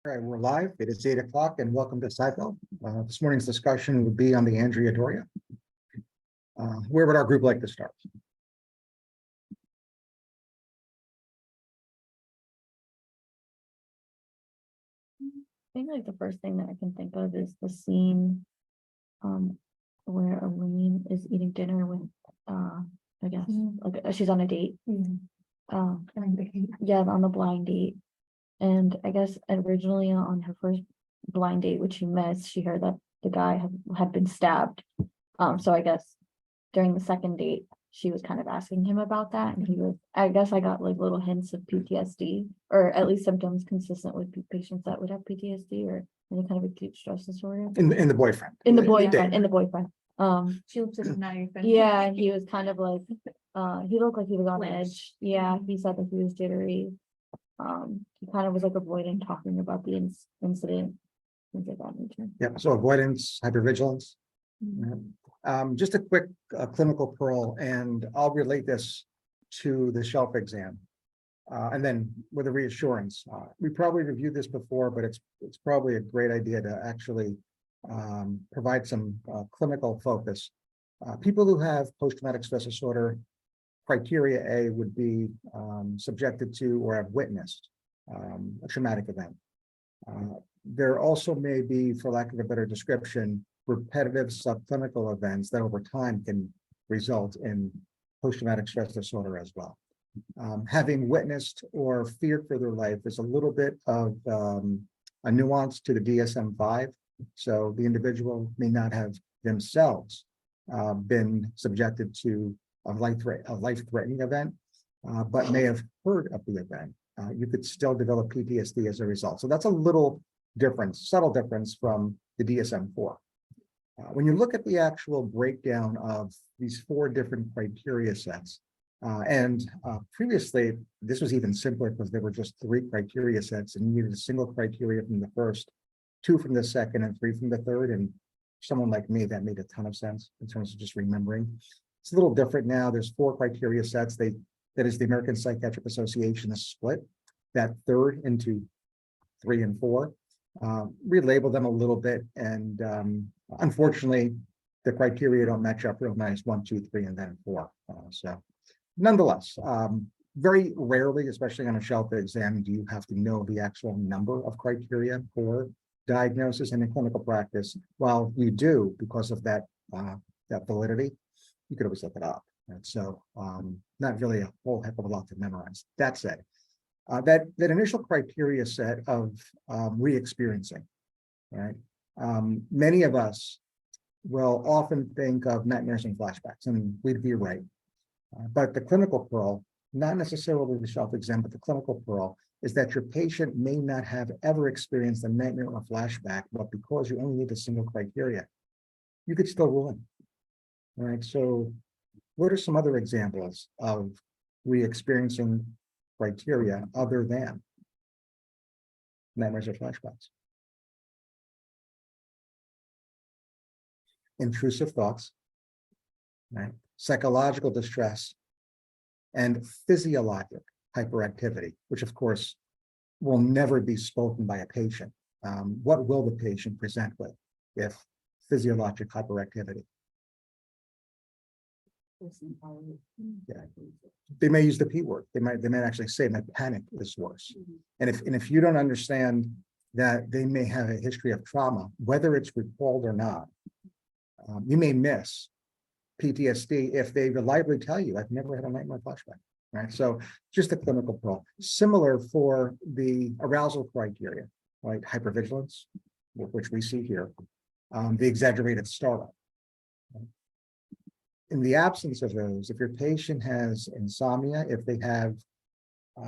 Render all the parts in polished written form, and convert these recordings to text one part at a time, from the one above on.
All right, we're live. It is 8 o'clock and welcome to Psyfeld. This morning's discussion would be on the Andrea Doria. Where would our group like to start? I think like the first thing that I can think of is the scene where Elaine is eating dinner with I guess like she's on a date. Yeah, on the blind date. And I guess originally on her first blind date, which she missed, she heard that the guy had been stabbed. So I guess during the second date, she was kind of asking him about that, and he was, I guess I got like little hints of PTSD, or at least symptoms consistent with patients that would have PTSD or any kind of acute stress disorder. In the boyfriend. In the boyfriend. She looks at the knife. Yeah, he was kind of like, he looked like he was on edge. Yeah, he said that he was jittery. He kind of was like avoiding talking about the incident, things like that nature. Yeah, so avoidance, hypervigilance. Just a quick clinical pearl, and I'll relate this to the shelf exam. And then with a reassurance, we probably reviewed this before, but it's probably a great idea to actually provide some clinical focus. People who have post-traumatic stress disorder, criteria A would be subjected to or have witnessed a traumatic event. There also may be, for lack of a better description, repetitive subclinical events that over time can result in post-traumatic stress disorder as well. Having witnessed or feared for their life is a little bit of a nuance to the DSM-5. So the individual may not have themselves been subjected to a life-threatening event, but may have heard of the event. You could still develop PTSD as a result. So that's a little difference, subtle difference from the DSM-4. When you look at the actual breakdown of these 4 different criteria sets, and previously this was even simpler because there were just 3 criteria sets and you needed a single criteria from the first, 2 from the second, and 3 from the third. And someone like me, that made a ton of sense in terms of just remembering. It's a little different now. There's 4 criteria sets. That is the American Psychiatric Association has split that third into 3 and 4. Relabel them a little bit, and unfortunately, the criteria don't match up real nice. 1, 2, 3, and then 4. So, nonetheless, very rarely, especially on a shelf exam, do you have to know the actual number of criteria for diagnosis and in clinical practice. While you do, because of that validity, you could always look it up. And so, not really a whole heck of a lot to memorize. That said, that initial criteria set of re-experiencing, right? Many of us will often think of nightmares and flashbacks, and we'd be right. But the clinical pearl, not necessarily the shelf exam, but the clinical pearl, is that your patient may not have ever experienced a nightmare or flashback, but because you only need a single criteria, you could still rule in. All right, so what are some other examples of re-experiencing criteria other than nightmares or flashbacks? Intrusive thoughts, right? Psychological distress, and physiologic hyperactivity, which of course will never be spoken by a patient. What will the patient present with if physiologic hyperactivity? Yeah. They may use the P word. They might actually say my panic is worse. And if you don't understand that they may have a history of trauma, whether it's recalled or not, you may miss PTSD if they reliably tell you, I've never had a nightmare flashback, right? So just a clinical pearl. Similar for the arousal criteria, right? Hypervigilance, which we see here, the exaggerated startup. In the absence of those, if your patient has insomnia, if they have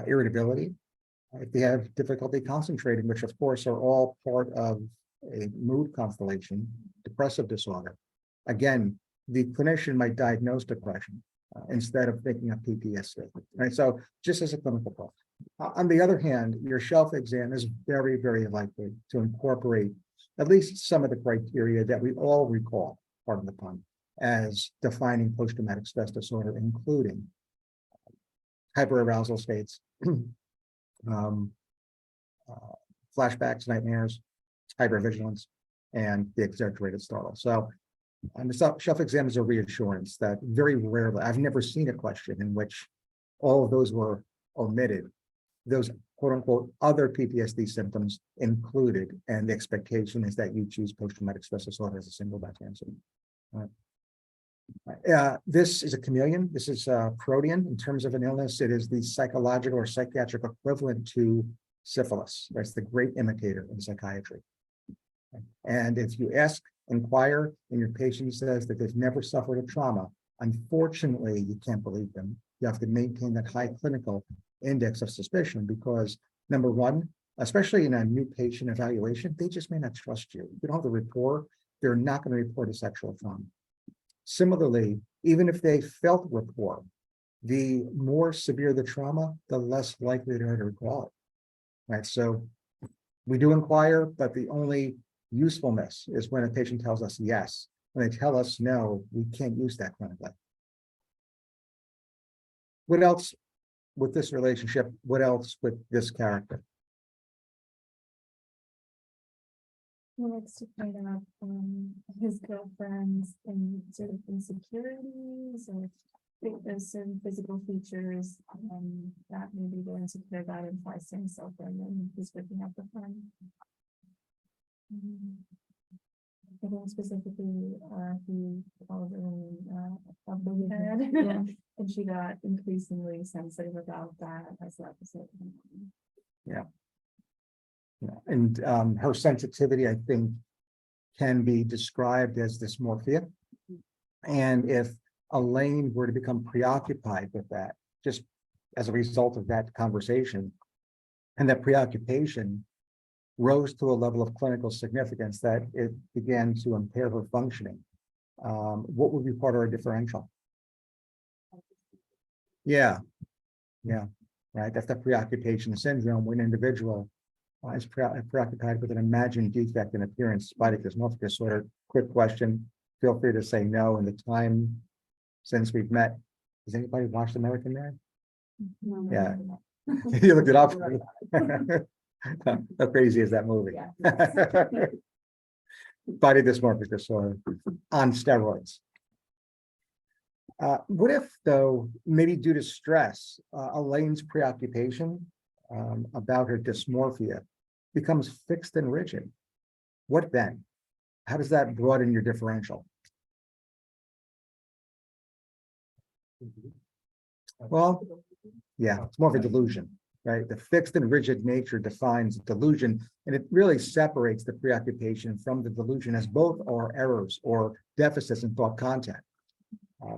irritability, if they have difficulty concentrating, which of course are all part of a mood constellation, depressive disorder, again, the clinician might diagnose depression instead of thinking of PTSD, right? So just as a clinical problem. On the other hand, your shelf exam is very, very likely to incorporate at least some of the criteria that we all recall, pardon the pun, as defining post-traumatic stress disorder, including hyperarousal states, flashbacks, nightmares, hypervigilance, and the exaggerated startle. So the shelf exam is a reassurance that very rarely, I've never seen a question in which all of those were omitted. Those quote unquote other PTSD symptoms included, and the expectation is that you choose post-traumatic stress disorder as a single best answer. This is a chameleon. This is protean. In terms of an illness, it is the psychological or psychiatric equivalent to syphilis. That's the great imitator in psychiatry. And if you inquire, and your patient says that they've never suffered a trauma, unfortunately, you can't believe them. You have to maintain that high clinical index of suspicion because, number one, especially in a new patient evaluation, they just may not trust you. If you don't have the rapport, they're not going to report a sexual trauma. Similarly, even if they felt rapport, the more severe the trauma, the less likely they are to recall it. Right. So we do inquire, but the only usefulness is when a patient tells us yes. When they tell us no, we can't use that clinically. What else with this relationship? What else with this character? He likes to point out his girlfriend's and sort of insecurities or there's certain physical features that maybe they're insecure about and tries to insult them and he's breaking up with them. I think specifically he called her a bullyhead. Yeah. And she got increasingly sensitive about that as the episode went on. Yeah. And her sensitivity, I think, can be described as dysmorphia. And if Elaine were to become preoccupied with that, just as a result of that conversation, and that preoccupation rose to a level of clinical significance that it began to impair her functioning, what would be part of our differential? Yeah, right. That's the preoccupation syndrome when an individual is preoccupied with an imagined defect in appearance, spotty dysmorphic disorder. Quick question, feel free to say no. In the time since we've met, has anybody watched American Man? No, Yeah. no. You looked it up. How crazy is that movie? Yeah. Body dysmorphic disorder on steroids. What if, though, maybe due to stress, Elaine's preoccupation about her dysmorphia becomes fixed and rigid? What then? How does that broaden your differential? Well, yeah, it's more of a delusion, right? The fixed and rigid nature defines delusion, and it really separates the preoccupation from the delusion as both are errors or deficits in thought content.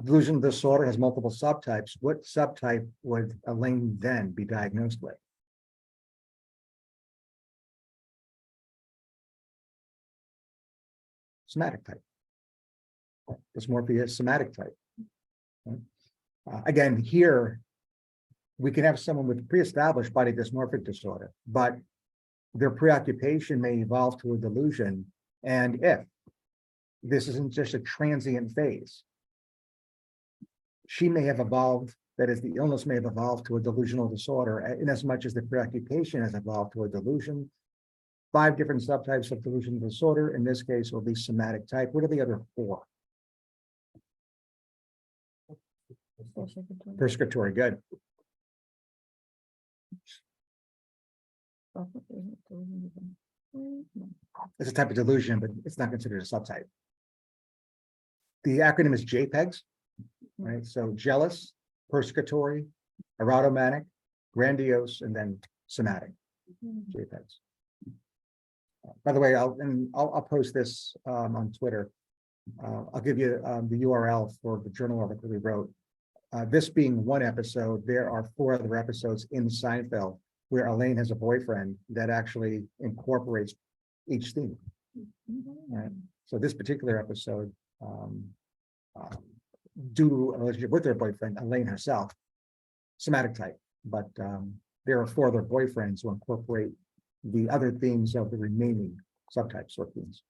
Delusional disorder has multiple subtypes. What subtype would Elaine then be diagnosed with? Somatic type. Dysmorphia is somatic type. Again, here, we can have someone with pre-established body dysmorphic disorder, but their preoccupation may evolve to a delusion. And if this isn't just a transient phase, she may have evolved, that is, the illness may have evolved to a delusional disorder, in as much as the preoccupation has evolved to a delusion. 5 different subtypes of delusional disorder, in this case, will be somatic type. What are the other 4? Prescriptory, good. It's a type of delusion, but it's not considered a subtype. The acronym is JPEGs, right? So jealous, persecutory, erotomanic, grandiose, and then somatic. JPEGs. By the way, I'll post this on Twitter. I'll give you the URL for the journal article we wrote. This being one episode, there are 4 other episodes in Psyfeld where Elaine has a boyfriend that actually incorporates each theme. Right? So this particular episode, due to a relationship with her boyfriend, Elaine herself, somatic type, but there are 4 other boyfriends who incorporate the other themes of the remaining subtypes or themes.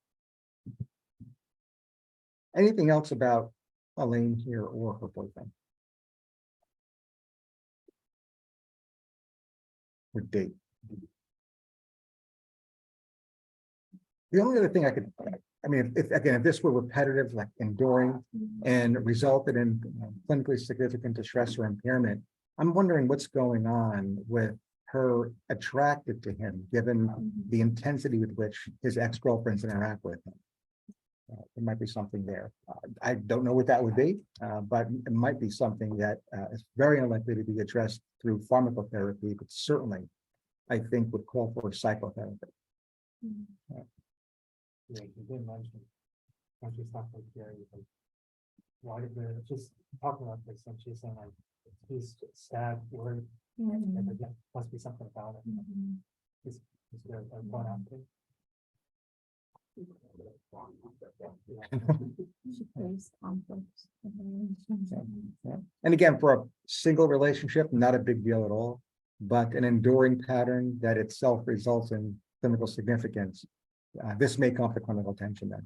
Anything else about Elaine here or her boyfriend? Or date? The only other thing I could, I mean, if this were repetitive, like enduring and resulted in clinically significant distress or impairment, I'm wondering what's going on with her attracted to him, given the intensity with which his ex-girlfriends interact with him. There might be something there. I don't know what that would be, but it might be something that is very unlikely to be addressed through pharmacotherapy, but certainly, I think, would call for psychotherapy. Yeah, you did mention, when she talked like Gary, like, why did the, just talking about this, and she's saying like, he's sad word, and there must be something about it. Is there a one out there? She plays conflicts. Yeah. And again, for a single relationship, not a big deal at all, but an enduring pattern that itself results in clinical significance. This may come up the clinical attention then.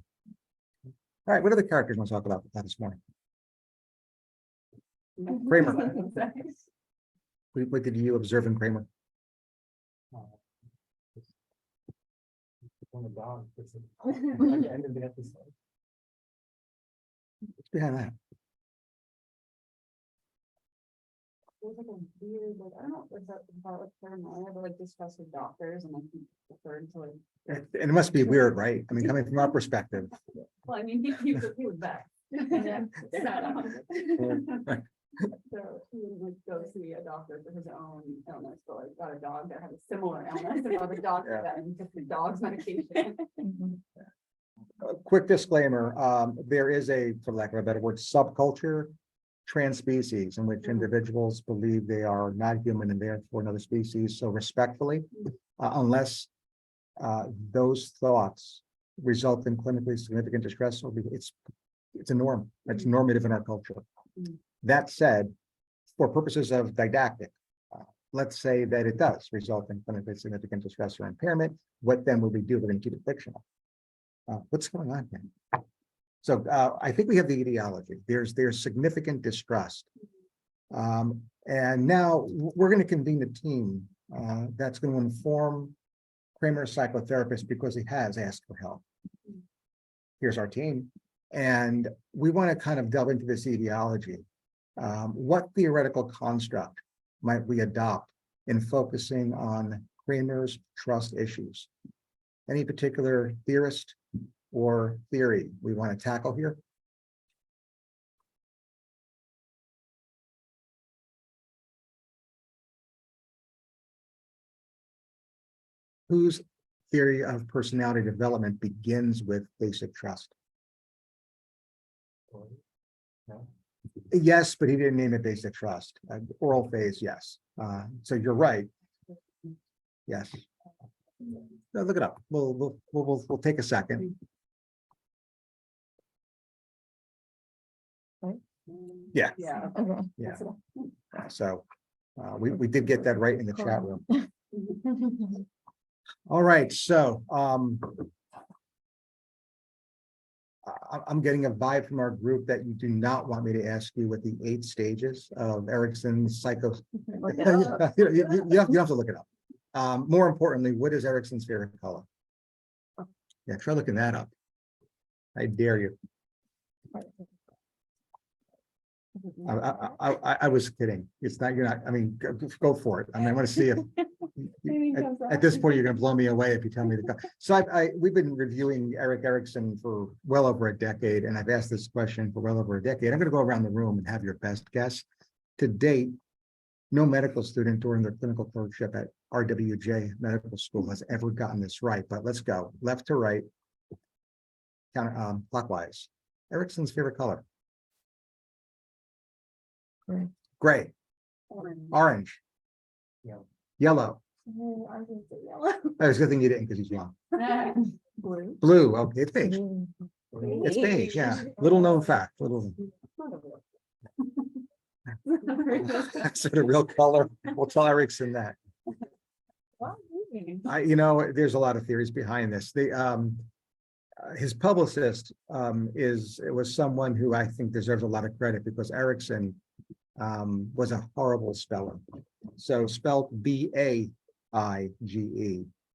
All right, what other characters want to talk about this morning? Kramer. What did you observe in Kramer? When the dog gets it at the end of the episode. What's behind that? It was like a weird, like, I don't know if that's about like paranoia, but like discuss with doctors and like he referred to like, And it must be weird, right? I mean, coming from our perspective. well, I mean, he was back. Yeah. So he would like go see a doctor for his own illness, but like got a dog that had a similar illness and other dogs Yeah. that and took the dog's medication. A quick disclaimer, there is a, for lack of a better word, subculture, trans species, in which individuals believe they are not human and therefore another species. So respectfully, unless those thoughts result in clinically significant distress, it's a norm. It's normative in our culture. That said, for purposes of didactic, let's say that it does result in clinically significant distress or impairment. What then will we do? We're going to keep it fictional. What's going on here? So I think we have the etiology. There's significant distrust. And now we're going to convene a team that's going to inform Kramer's psychotherapist because he has asked for help. Here's our team. And we want to kind of delve into this etiology. What theoretical construct might we adopt in focusing on Kramer's trust issues? Any particular theorist or theory we want to tackle here? Whose theory of personality development begins with basic trust? No? Yes, but he didn't name it basic trust. Oral phase, yes. So you're right. Yes. No, look it up. We'll take a second. Yeah. Yeah. Okay. Yeah. So we did get that right in the chat room. All right, so I'm getting a vibe from our group that you do not want me to ask you what the 8 stages of Erickson's psycho. Look it up. You have to look it up. More importantly, what is Erickson's favorite color? Yeah, try looking that up. I dare you. I was kidding. It's not, you're not, I mean, go for it. I mean, I want to see if at this point, you're going to blow me away if you tell me to go. So we've been reviewing Erik Erikson for well over a decade, and I've asked this question for well over a decade. I'm going to go around the room and have your best guess. To date, no medical student during their clinical clerkship at RWJ Medical School has ever gotten this right, but let's go left to right, clockwise. Erickson's favorite color? Gray. Gray. Orange. Yellow. Oh, I think it's yellow. Oh, it's a good thing you didn't because he's young. Blue. Blue. Okay, it's beige. Mm. It's beige. Yeah. Little known fact. Little. That's the real color. We'll tell Erickson that. There's a lot of theories behind this. His publicist was someone who I think deserves a lot of credit because Erickson was a horrible speller. So spelled B-A-I-G-E.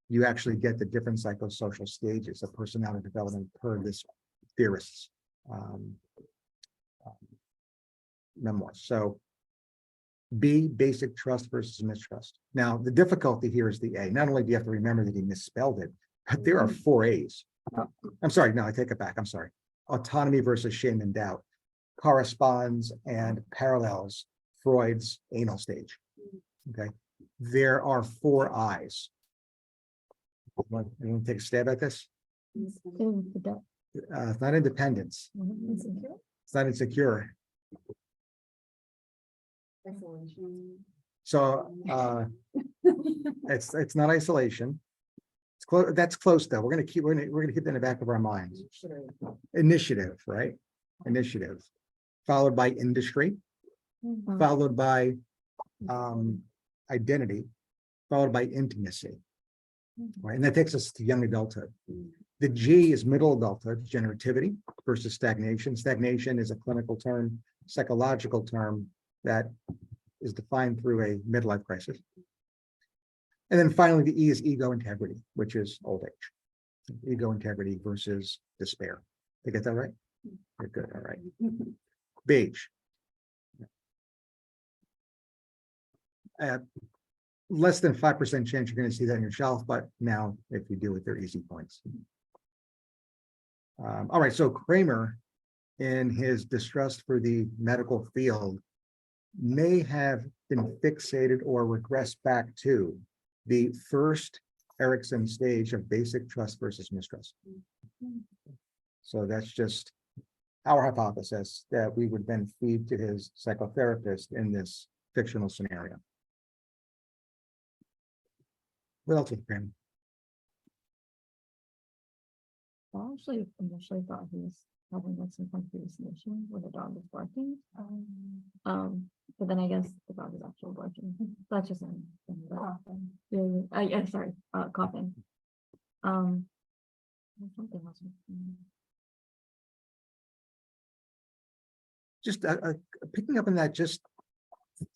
you actually get the different psychosocial stages of personality development per this theorist's memoir. So B, basic trust versus mistrust. Now, the difficulty here is the A. Not only do you have to remember that he misspelled it, but there are 4 A's. I'm sorry, no, I take it back. I'm sorry. Autonomy versus shame and doubt corresponds and parallels Freud's anal stage. Okay, there are 4 I's. Anyone take a stab at this? It's not independence. Insecure? It's not insecure. Isolation. So it's not isolation. It's close. That's close though. We're gonna keep that in the back of our minds. Initiative, right? Initiative, followed by industry, followed by identity, followed by intimacy. Right, and that takes us to young adulthood. The G is middle adulthood, generativity versus stagnation. Stagnation is a clinical term, psychological term that is defined through a midlife crisis. And then finally, the E is ego integrity, which is old age. Ego integrity versus despair. Did I get that right? You're good. All right. Beige. Less than 5% chance you're going to see that on your shelf, but now if you do it, they're easy points. All right, so Kramer, in his distrust for the medical field, may have been fixated or regressed back to the first Erickson stage of basic trust versus mistrust. So that's just our hypothesis that we would then feed to his psychotherapist in this fictional scenario. What else is Kramer? I actually initially thought he was having like some kind of hallucination where the dog was barking. But then I guess the dog is actually barking. That's just Coughing. yeah, sorry, coughing. Something else. Just picking up on that just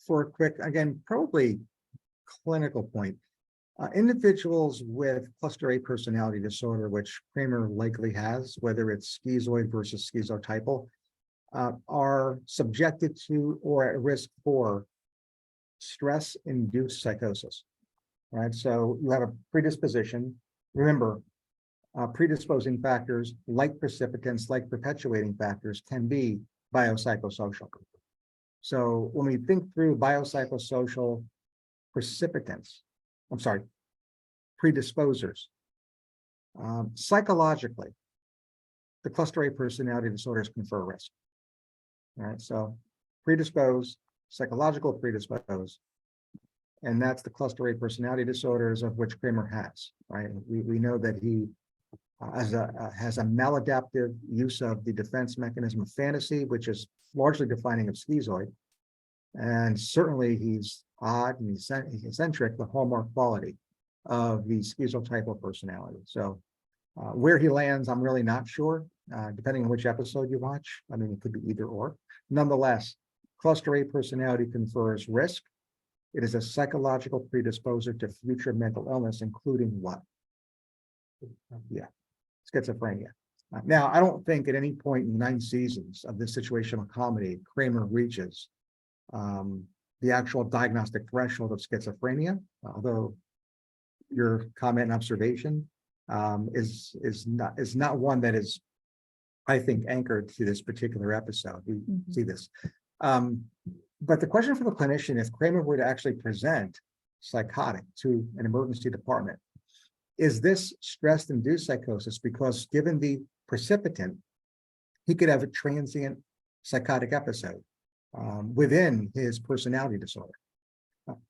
for a quick, again, probably clinical point. Individuals with cluster A personality disorder, which Kramer likely has, whether it's schizoid versus schizotypal, are subjected to or at risk for stress-induced psychosis. Right, so you have a predisposition. Remember, predisposing factors like precipitants, like perpetuating factors, can be biopsychosocial. So when we think through biopsychosocial precipitants, I'm sorry, predisposers. Psychologically, the cluster A personality disorders confer risk. All right, so predisposed, psychological predisposed, and that's the cluster A personality disorders of which Kramer has. Right, we know that he has a maladaptive use of the defense mechanism of fantasy, which is largely defining of schizoid, and certainly he's odd and he's eccentric, the hallmark quality of the schizotypal personality. So where he lands, I'm really not sure, depending on which episode you watch. I mean, it could be either or. Nonetheless, cluster A personality confers risk. It is a psychological predisposer to future mental illness, including what? Yeah, schizophrenia. Now, I don't think at any point in 9 seasons of this situational comedy, Kramer reaches the actual diagnostic threshold of schizophrenia, although your comment and observation is not one that is, I think, anchored to this particular episode. We see this. But the question for the clinician, if Kramer were to actually present psychotic to an emergency department, is this stress-induced psychosis? Because given the precipitant, he could have a transient psychotic episode within his personality disorder.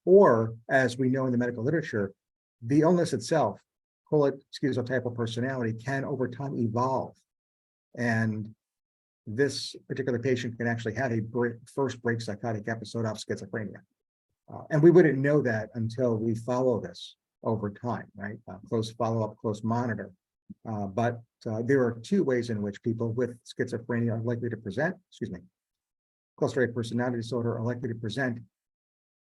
Or, as we know in the medical literature, the illness itself, call it schizotypal personality, can over time evolve. And this particular patient can actually have a first break psychotic episode of schizophrenia. And we wouldn't know that until we follow this over time, right? Close follow-up, close monitor. But there are 2 ways in which people with schizophrenia are likely to present, cluster A personality disorder are likely to present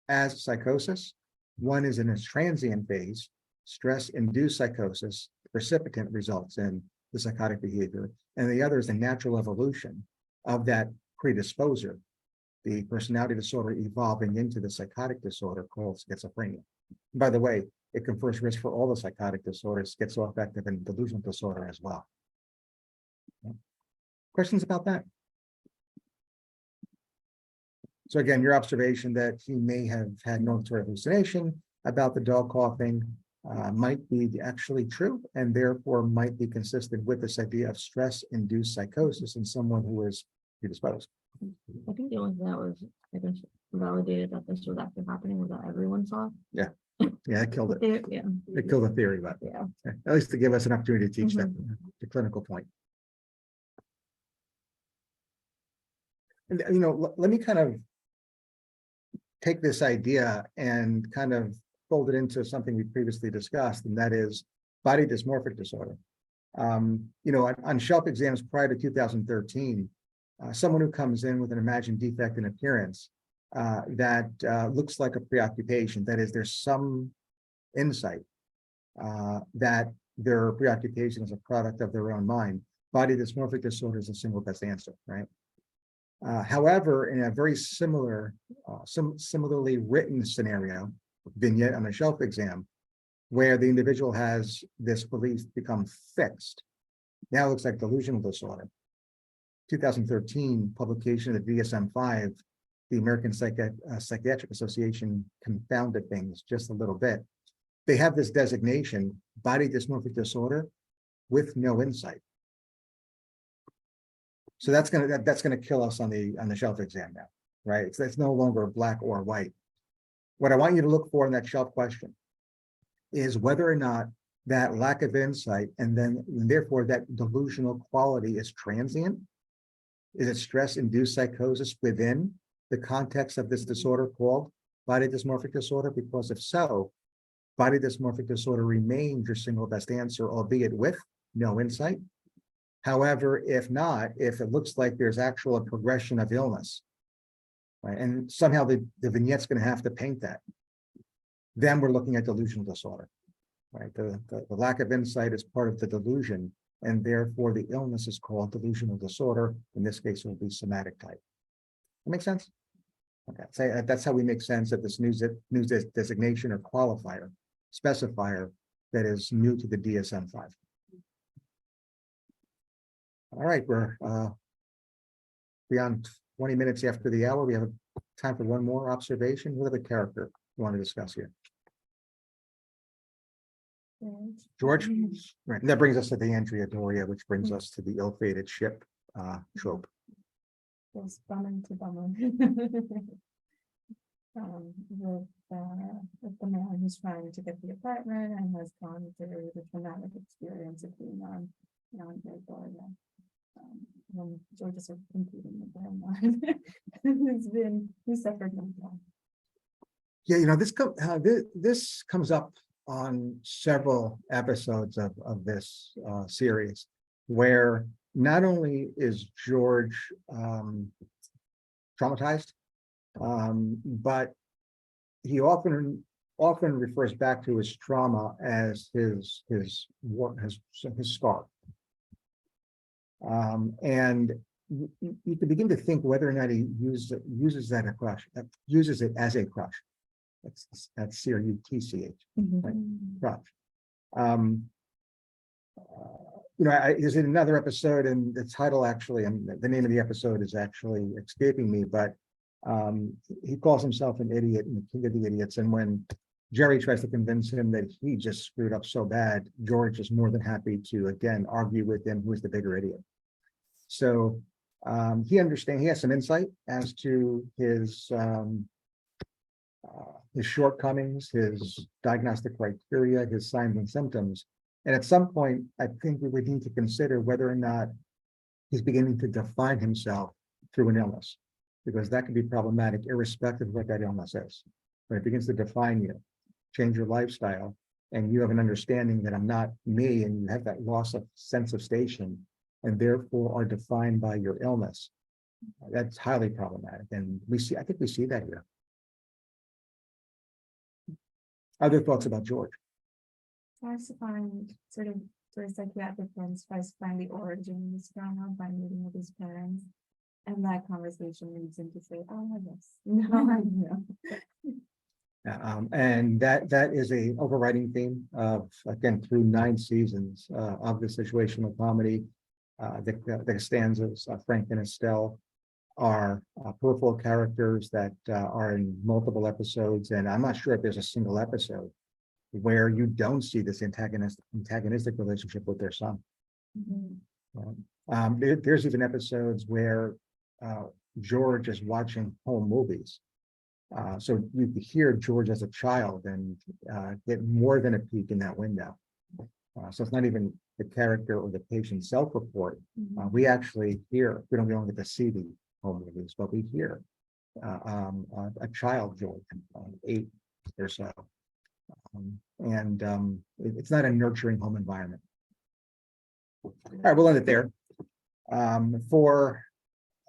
as psychosis. One is in its transient phase, stress-induced psychosis, precipitant results in the psychotic behavior, and the other is the natural evolution of that predisposer, the personality disorder evolving into the psychotic disorder called schizophrenia. By the way, it confers risk for all the psychotic disorders, schizoaffective and delusional disorder as well. Questions about that? So again, your observation that he may have had no sort of hallucination about the dog coughing might be actually true, and therefore might be consistent with this idea of stress-induced psychosis in someone who is predisposed. I think the only thing that was, I guess, validated that this was actually happening was that everyone saw. Yeah, it killed it. Yeah, It killed the theory, but yeah. at least to give us an opportunity to teach that the clinical point. And let me kind of take this idea and kind of fold it into something we previously discussed, and that is body dysmorphic disorder. On shelf exams prior to 2013, someone who comes in with an imagined defect in appearance that looks like a preoccupation, that is, there's some insight that their preoccupation is a product of their own mind. Body dysmorphic disorder is the single best answer, right? However, in a very similarly written scenario, vignette on a shelf exam, where the individual has this belief become fixed, now it looks like delusional disorder. 2013 publication of the DSM-5, the American Psychiatric Association confounded things just a little bit. They have this designation, body dysmorphic disorder, with no insight. So that's gonna kill us on the shelf exam now, right? It's no longer black or white. What I want you to look for in that shelf question is whether or not that lack of insight and therefore that delusional quality is transient. Is it stress-induced psychosis within the context of this disorder called body dysmorphic disorder? Because if so, body dysmorphic disorder remains your single best answer, albeit with no insight. However, if not, if it looks like there's actual progression of illness, right, and somehow the vignette's going to have to paint that, then we're looking at delusional disorder, right? The lack of insight is part of the delusion, and therefore the illness is called delusional disorder. In this case, it will be somatic type. That makes sense? Okay, so that's how we make sense of this new designation or qualifier, specifier that is new to the DSM-5. All right, we're beyond 20 minutes after the hour. We have time for one more observation. What other character you want to discuss here? George? Right, and that brings us to the Andrea Doria, which brings us to the ill-fated ship trope. Yes, bummer to bummer. With the man who's trying to get the apartment and has gone through the traumatic experience of being on Doria. When George is sort of competing with him, who's suffered mental. Yeah, this comes up on several episodes of this series, where not only is George traumatized, but he often refers back to his trauma as his scar. And you can begin to think whether or not he uses it as a crutch. That's C-R-U-T-C-H, right? Crutch. There's another episode, and the title actually, the name of the episode is actually escaping me, but he calls himself an idiot and the king of the idiots. And when Jerry tries to convince him that he just screwed up so bad, George is more than happy to, again, argue with him who's the bigger idiot. So he has some insight as to his shortcomings, his diagnostic criteria, his signs and symptoms. And at some point, I think we would need to consider whether or not he's beginning to define himself through an illness, because that can be problematic irrespective of what that illness is. When it begins to define you, change your lifestyle, and you have an understanding that I'm not me, and you have that loss of sense of station, and therefore are defined by your illness, that's highly problematic. And I think we see that here. Other thoughts about George? tries to find sort of for a psychiatric friends, tries to find the origin of this trauma by meeting with his parents. And that conversation leads him to say, oh, yes, no, I know. And that is a overriding theme of, again, through 9 seasons of the situational comedy. The stanzas, Frank and Estelle, are peripheral characters that are in multiple episodes, and I'm not sure if there's a single episode where you don't see this antagonistic relationship with their son. There's even episodes where George is watching home movies. So you hear George as a child and get more than a peek in that window. So it's not even the character or the patient self-report. We actually hear, we don't get to see the home movies, but we hear a child George, 8 or so. It's not a nurturing home environment. All right, we'll end it there. For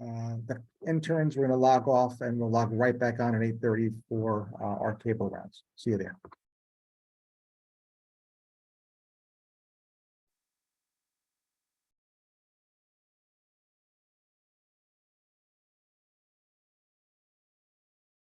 the interns, we're going to log off and we'll log right back on at 8:30 for our cable rounds. See you there.